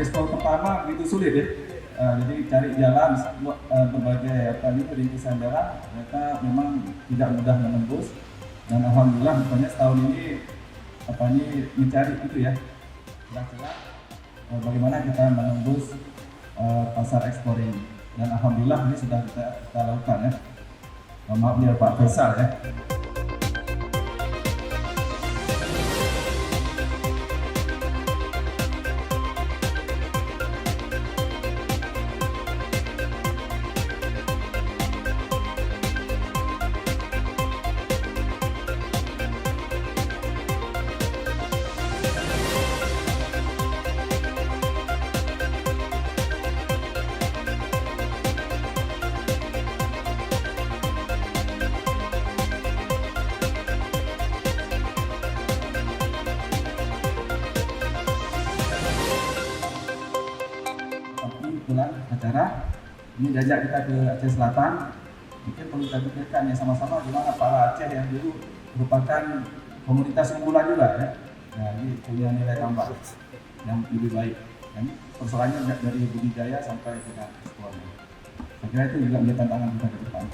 ekspor pertama begitu sulit ya. Jadi cari jalan berbagai rintisan jalan ternyata memang tidak mudah menembus, dan alhamdulillah misalnya setahun ini mencari itu ya celah-celah bagaimana kita menembus pasar ekspor ini, dan alhamdulillah ini sudah kita lakukan ya. Maaf ya Pak Faisal ya. Kebetulan acara ini diajak kita ke Aceh Selatan, mungkin perlu kita pikirkan ya sama-sama gimana para Aceh yang dulu merupakan komunitas unggulan juga ya. Nah, ini punya nilai tambah yang lebih baik. Dan persoalannya dari budidaya sampai ke ekspornya. Saya kira itu juga menjadi tantangan kita ke depan.